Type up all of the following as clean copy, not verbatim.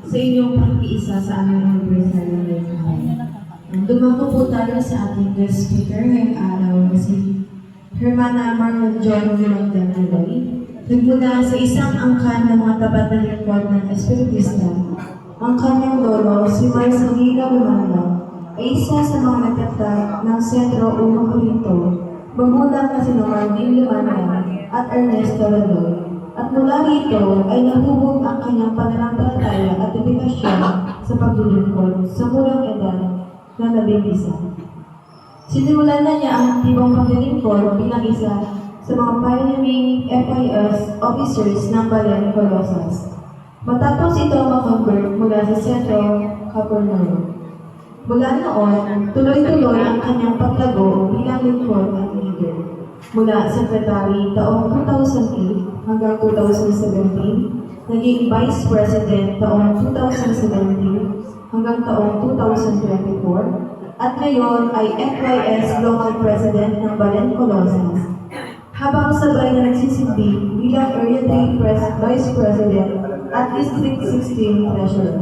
sa inyong pakikiisa sa aming anniversary ngayon. Dumako po tayo sa ating guest speaker ngayong araw na si Hermana Mariel John Villandeloy. Nagmula sa isang angkan ng mga tapat na lingkod ng Espiritista, ang kanyang lolo, si Marcelino Lumanda, ay isa sa mga nagtatag ng Sentro Unang Corinto, magulang na sina Marvin Lumanda at Ernesto Lodoy. At mula rito ay nahubog ang kanyang pananampalataya at dedikasyon sa paglilingkod sa murang edad na 11. Sinimulan na niya ang aktibong paglilingkod bilang isa sa mga pioneering FIS officers ng Balen Colossus. Matapos ito makonvert mula sa Sentro Capernaum. Mula noon, tuloy-tuloy ang kanyang paglago bilang lingkod at leader. Mula Secretary taong 2008 hanggang 2017, naging Vice President taong 2017 hanggang taong 2024, at ngayon ay FYS Local President ng Balen Colossus. Habang sabay na nagsisilbi bilang Area 3 Vice President at District 16 Treasurer.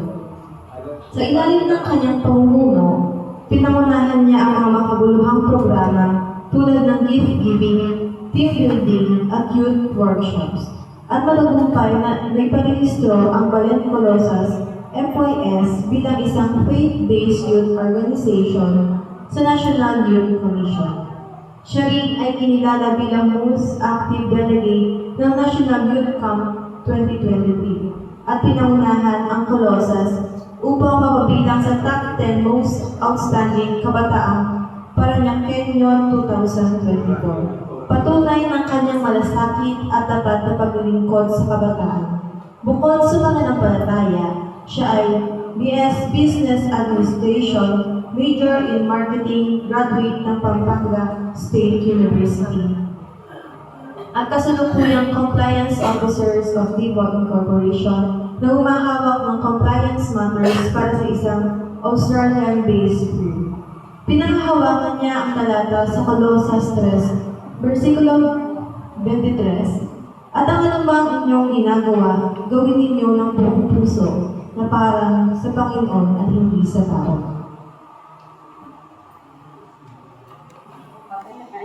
Sa ilalim ng kanyang pamumuno, pinangunahan niya ang mga makabuluhang programa tulad ng gift giving, team building, at youth workshops. At matagumpay na nagparehistro ang Balen Colossus FYS bilang isang faith-based youth organization sa National Youth Commission. Siya rin ay kinilala bilang most active delegate ng National Youth Camp 2023 at pinangunahan ang Colossus upang mapabilang sa top 10 most outstanding kabataan Paranaque 2024. Patunay ng kanyang malasakit at tapat na paglilingkod sa kabataan. Bukod sa pananampalataya, siya ay BS Business Administration, major in marketing, graduate ng Pampanga State University. At kasalukuyang Compliance Officers of Diva Incorporation na humahawak ng compliance matters para sa isang Australian-based firm. Pinanghahawakan niya ang talata sa Colossus 3, versikulo 23, at ang anumang inyong ginagawa, gawin ninyo ng buong puso na parang sa Panginoon at hindi sa tao.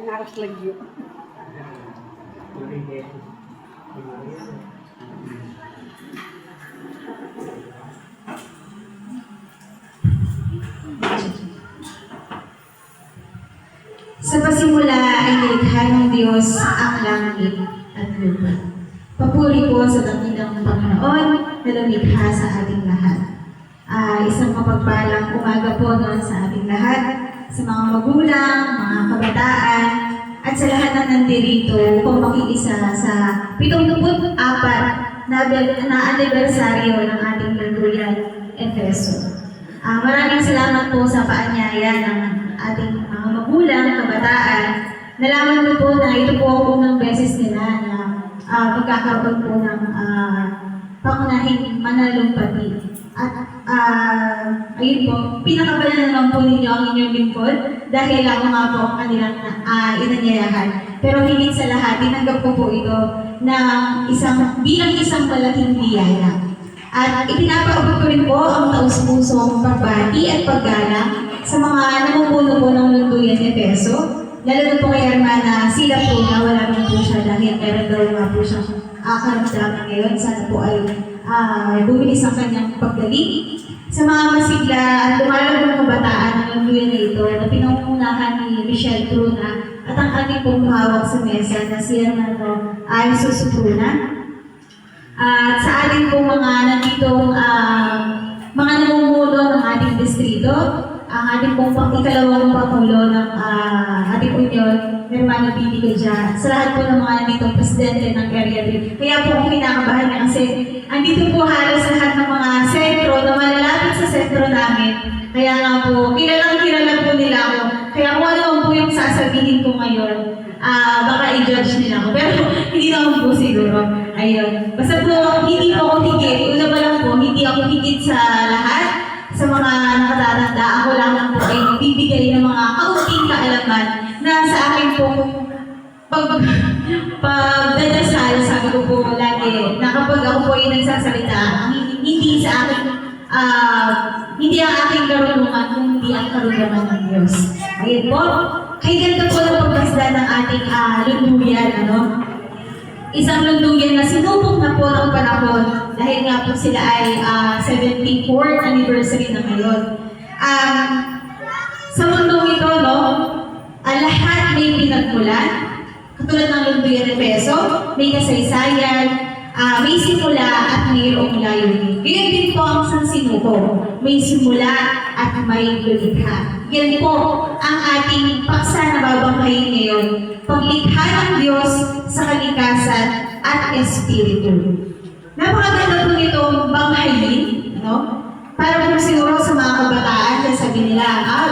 Naras lang yun. Sa pasimula ay nilikha ng Diyos ang langit at lupa. Papuri po sa dakilang Panginoon na lumikha sa ating lahat. Isang mapagpalang umaga po noon sa ating lahat, sa mga magulang, mga kabataan, at sa lahat na nandirito upang makiisa sa 74 na anibersaryo ng ating Laguyang Efeso. Maraming salamat po sa paanyaya ng ating mga magulang, kabataan. Nalaman ko po na ito po ang unang beses nila na magkakaroon po ng pangunahing manalumpati. At ayun po, pinakabalan naman po ninyo ang inyong lingkod dahil ako nga po ang kanilang inanyayahan. Pero higit sa lahat, tinanggap ko po ito na bilang isang malaking biyaya. At ipinapaabot ko rin po ang taus-pusong pagbati at paggalang sa mga namumuno po ng Lunduyan Efeso, lalo na po kay Hermana sila po na wala rin po siya dahil meron daw nga po siyang karamdaman ngayon. Sana po ay bumilis ang kanyang paggaling. Sa mga masigla at lumalagong kabataan ng Lunduyan na ito na pinangunahan ni Michelle Truna at ang ating pong hawak sa mesa na si Hermano Jesus Truna. At sa ating pong mga nanditong mga namumuno ng ating distrito, ang ating pong ikalawang pangulo ng ating union, Hermano Bibi Gadya, sa lahat po ng mga nanditong presidente ng Area 3. Kaya po ako kinakabahan niya kasi andito po halos lahat ng mga sentro na malalapit sa sentro namin. Kaya nga po, kilala po nila ako. Kaya kung ano po yung sasabihin ko ngayon, baka i-judge nila ako. Pero hindi naman po siguro. Ayun. Basta po, hindi po ako higit. Una pa lang po, hindi ako higit sa lahat. Sa mga nakatatanda, ako lang po ay bibigay ng mga kaunting kaalaman na sa akin po pagdadasal, sabi ko po lagi, na kapag ako po ay nagsasalita, hindi sa akin, hindi ang aking karunungan, kundi ang karunungan ng Diyos. Ayun po, kay ganda po ng pagbasda ng ating lunduyan, ano? Isang lunduyan na sinubok na po ng panahon dahil nga po sila ay 74th anniversary na ngayon. Sa mundong ito, no, lahat may pinagmulan. Katulad ng lunduyan ng Peso, may kasaysayan, may simula at mayroong layunin. Ganyan din po ang sansinuko. May simula at may lulikha. Yan po ang ating paksa na babangkayin ngayon. Paglikha ng Diyos sa kalikasan at espiritu. Napakaganda po nitong banghayin, no? Para po siguro sa mga kabataan, sabi nila,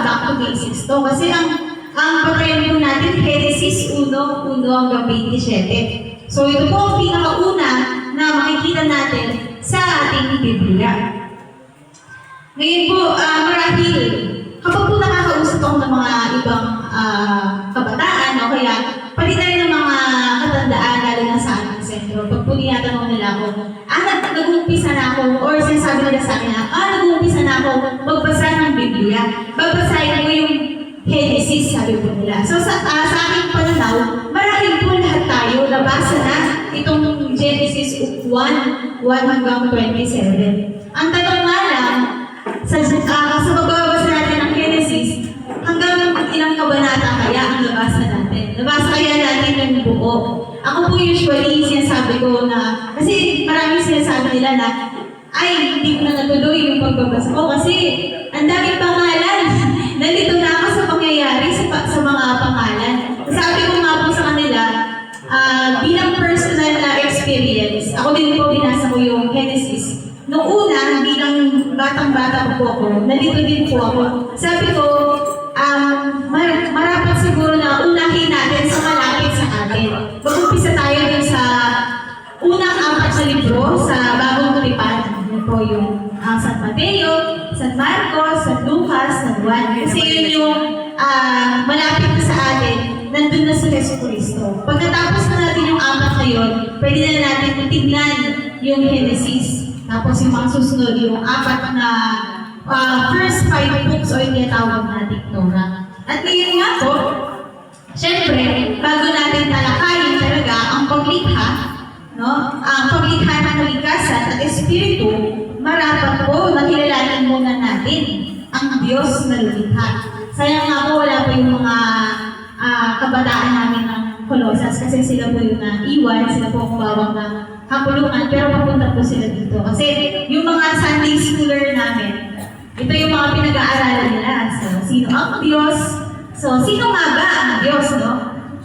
back to basics to. Kasi ang patayan po natin, Genesis 1 hanggang 27. So ito po ang pinakauna na makikita natin sa ating Biblia. Ngayon po, marahil, kapag po nakakausap ako ng mga ibang kabataan, o kaya pati na rin ng mga katandaan, lalo na sa ating sentro, pag po tinatanong nila ako, nag-uumpisa na ako, or sinasabi nila sa akin na, nag-uumpisa na ako magbasa ng Biblia. Babasahin ko yung Genesis, sabi po nila. So sa aking pananaw, marahil po lahat tayo nabasa na itong Genesis 1 hanggang 27. Ang tanong nga lang, sa pagbabasa natin ng Genesis, hanggang ilang kabanata kaya ang nabasa natin? Nabasa kaya natin yung buo? Ako po usually sinasabi ko na, kasi maraming sinasabi nila na, ay, hindi ko na natuloy yung pagbabasa ko kasi ang daming pangalan. Nandito na ako sa pangyayari, sa mga pangalan. Sabi ko nga po sa kanila, bilang personal na experience, ako din po binasa ko yung Genesis. Noong una, bilang batang-bata po ako, nandito din po ako. Sabi ko, marapat siguro na unahin natin sa malapit sa atin. Mag-umpisa tayo din sa unang 4 na libro sa Bagong Tipan. Yan po yung San Mateo, San Marcos, San Lucas, San Juan. Kasi yun yung malapit na sa atin, nandun na si Jesucristo. Pagkatapos na natin yung 4 na yun, pwede na natin tignan yung Genesis. Tapos yung mga susunod, yung 4 na first 5 books o yung tinatawag natin Torah. At ngayon nga po, syempre, bago natin talakayin talaga ang paglikha, no? Ang paglikha ng kalikasan at espiritu, marapat po na kilalanin muna natin ang Diyos na lulikha. Sayang nga po, wala po yung mga kabataan namin ng Colossus kasi sila po yung naiwan, sila po ang bawang na kapulungan, pero papunta po sila dito. Kasi yung mga Sunday schooler namin, ito yung mga pinag-aaralan nila. So, sino ang Diyos? So, sino nga ba ang Diyos, no?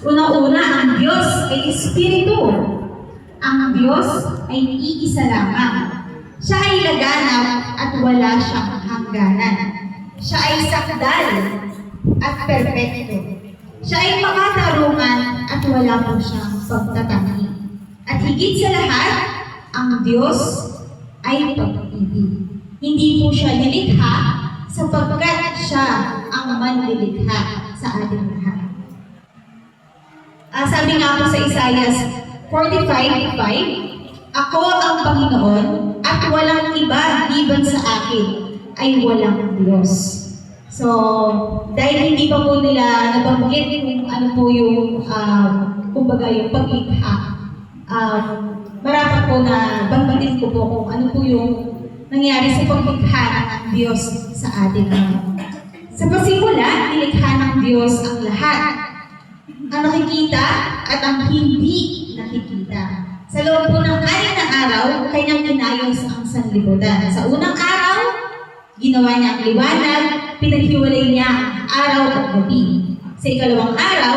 Unang-una, ang Diyos ay Espiritu. Ang Diyos ay iisa lamang. Siya ay laganap at wala siyang hangganan. Siya ay sakdal at perpekto. Siya ay makatarungan at wala po siyang pagtatangi. At higit sa lahat, ang Diyos ay pag-ibig. Hindi po siya nilikha sapagkat siya ang manlilikha sa ating lahat. Sabi nga po sa Isaiah 45:5, ako ang Panginoon at walang iba liban sa akin ay walang Diyos. So, dahil hindi pa po nila nabanggit kung ano po yung, kumbaga yung paglikha, marapat po na banggitin ko po kung ano po yung nangyari sa paglikha ng Diyos sa atin. Sa pasimula, nilikha ng Diyos ang lahat, ang nakikita at ang hindi nakikita. Sa loob po ng 6 na araw, kanyang inayos ang sanlibutan. Sa unang araw, ginawa niya ang liwanag, pinaghiwalay niya ang araw at gabi. Sa ikalawang araw,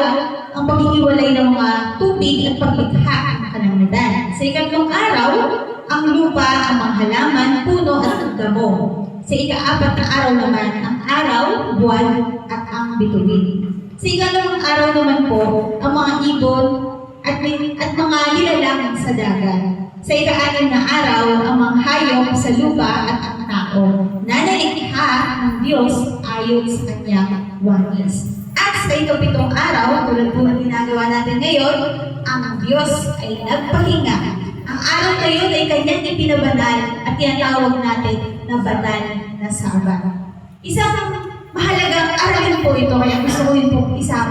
ang paghihiwalay ng mga tubig at paglikha ng kalangitan. Sa ikatlong araw, ang lupa, ang mga halaman, puno at ang damo. Sa ika-4 na araw naman, ang araw, buwan at ang bituin. Sa ikalawang araw naman po, ang mga ibon at mga nilalang sa dagat. Sa ika-6 na araw, ang mga hayop sa lupa at ang tao na nalikha ng Diyos ayon sa kanyang wangis. At sa ika-7 araw, tulad po ng ginagawa natin ngayon, ang Diyos ay nagpahinga Ang araw na yun ay kanyang ipinabanal at tinatawag natin na banal na Sabat. Isang mahalagang aralin po ito, kaya gusto ko rin po isama